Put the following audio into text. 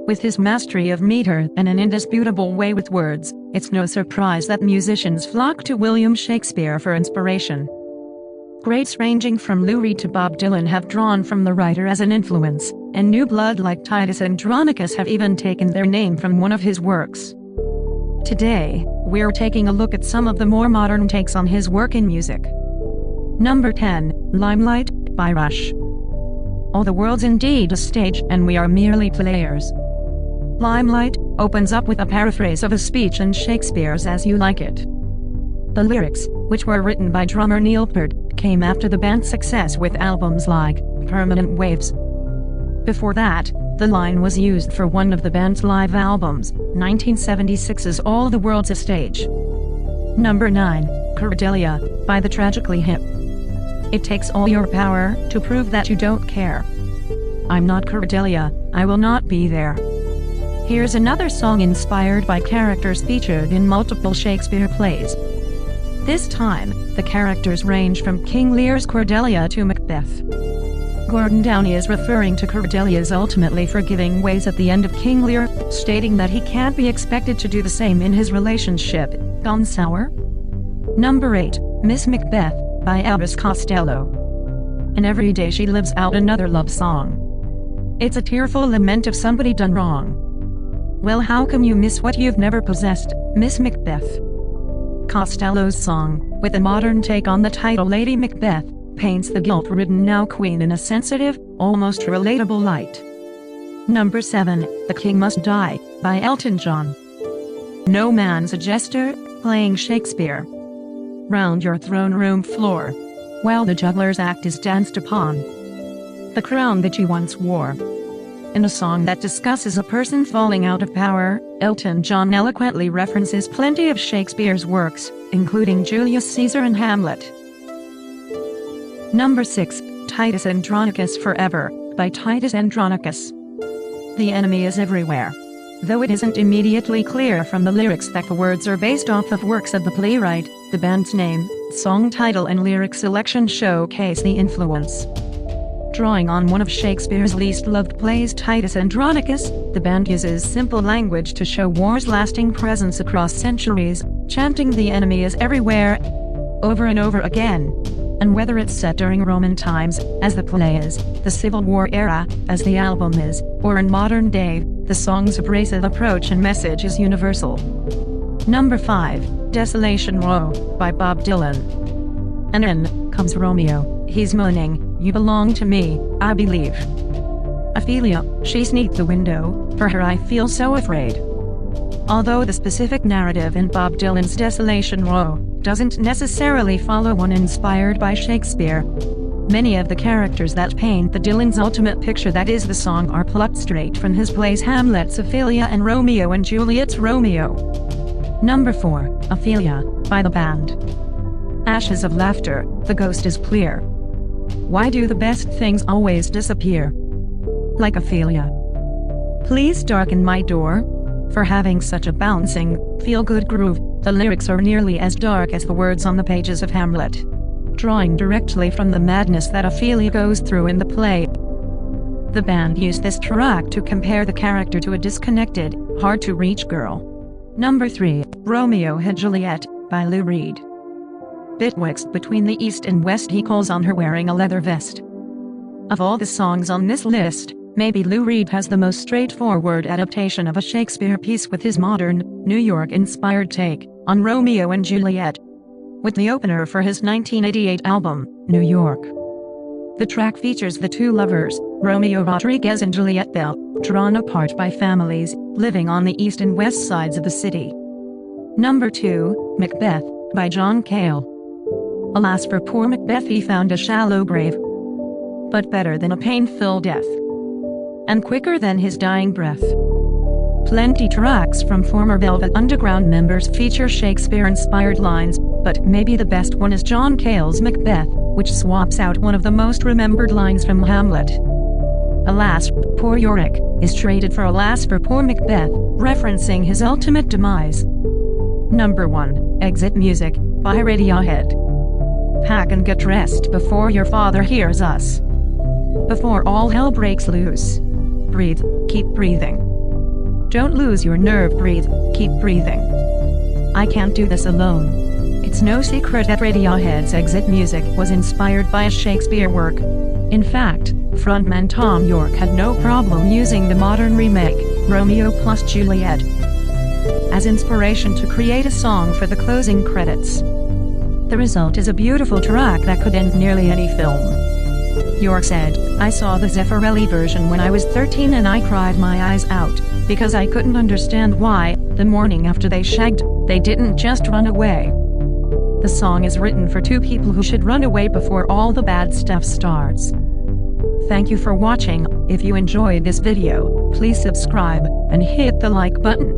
With his mastery of meter and an indisputable way with words, it's no surprise that musicians flock to William Shakespeare for inspiration. Greats ranging from Lou Reed to Bob Dylan have drawn from the writer as an influence, and new blood like Titus Andronicus have even taken their name from one of his works. Today, we're taking a look at some of the more modern takes on his work in music. Number 10, Limelight, by Rush. Oh, the world's indeed a stage, and we are merely players. Limelight opens up with a paraphrase of a speech in Shakespeare's As You Like It. The lyrics, which were written by drummer Neil Peart, came after the band's success with albums like Permanent Waves. Before that, the line was used for one of the band's live albums, 1976's All the World's a Stage. Number 9, Cordelia, by the Tragically Hip. It takes all your power to prove that you don't care. I'm not Cordelia, I will not be there. Here's another song inspired by characters featured in multiple Shakespeare plays. This time, the characters range from King Lear's Cordelia to Macbeth. Gordon Downey is referring to Cordelia's ultimately forgiving ways at the end of King Lear, stating that he can't be expected to do the same in his relationship gone sour. Number 8, Miss Macbeth, by Elvis Costello. And every day she lives out another love song. It's a tearful lament of somebody done wrong. Well, how come you miss what you've never possessed, Miss Macbeth? Costello's song, with a modern take on the title Lady Macbeth, paints the guilt-ridden now queen in a sensitive, almost relatable light. Number 7, The King Must Die, by Elton John. No man's a jester, playing Shakespeare. Round your throne room floor, while the juggler's act is danced upon. The crown that you once wore. In a song that discusses a person falling out of power, Elton John eloquently references plenty of Shakespeare's works, including Julius Caesar and Hamlet. Number 6, Titus Andronicus Forever, by Titus Andronicus. The enemy is everywhere. Though it isn't immediately clear from the lyrics that the words are based off of works of the playwright, the band's name, song title and lyric selection showcase the influence. Drawing on one of Shakespeare's least loved plays, Titus Andronicus, the band uses simple language to show war's lasting presence across centuries, chanting the enemy is everywhere over and over again. And whether it's set during Roman times, as the play is, the Civil War era, as the album is, or in modern day, the song's abrasive approach and message is universal. Number 5, Desolation Row, by Bob Dylan. And in comes Romeo, he's moaning, you belong to me, I believe. Ophelia, she's neath the window, for her I feel so afraid. Although the specific narrative in Bob Dylan's Desolation Row doesn't necessarily follow one inspired by Shakespeare, many of the characters that paint the Dylan's ultimate picture that is the song are plucked straight from his plays Hamlet's Ophelia and Romeo and Juliette's Romeo. Number 4, Ophelia, by the band. Ashes of laughter, the ghost is clear. Why do the best things always disappear? Like Ophelia. Please darken my door. For having such a bouncing, feel-good groove, the lyrics are nearly as dark as the words on the pages of Hamlet. Drawing directly from the madness that Ophelia goes through in the play. The band used this track to compare the character to a disconnected, hard-to-reach girl. Number 3, Romeo and Juliette, by Lou Reed. Betwixt between the east and west he calls on her wearing a leather vest. Of all the songs on this list, maybe Lou Reed has the most straightforward adaptation of a Shakespeare piece with his modern, New York-inspired take on Romeo and Juliet, with the opener for his 1988 album, New York. The track features the two lovers, Romeo Rodriguez and Juliette Bell, drawn apart by families living on the east and west sides of the city. Number 2, Macbeth, by John Cale. Alas for poor Macbeth, he found a shallow grave, but better than a pain-filled death, and quicker than his dying breath. Plenty tracks from former Velvet Underground members feature Shakespeare-inspired lines, but maybe the best one is John Cale's Macbeth, which swaps out one of the most remembered lines from Hamlet. Alas, poor Yorick, is traded for alas for poor Macbeth, referencing his ultimate demise. Number 1, Exit Music, by Radiohead. Pack and get dressed before your father hears us. Before all hell breaks loose. Breathe, keep breathing. Don't lose your nerve, breathe, keep breathing. I can't do this alone. It's no secret that Radiohead's exit music was inspired by a Shakespeare work. In fact, frontman Tom York had no problem using the modern remake, Romeo plus Juliet, as inspiration to create a song for the closing credits. The result is a beautiful track that could end nearly any film. York said, "I saw the Zeffirelli version when I was 13 and I cried my eyes out, because I couldn't understand why, the morning after they shagged, they didn't just run away. The song is written for two people who should run away before all the bad stuff starts." Thank you for watching. If you enjoyed this video, please subscribe and hit the like button.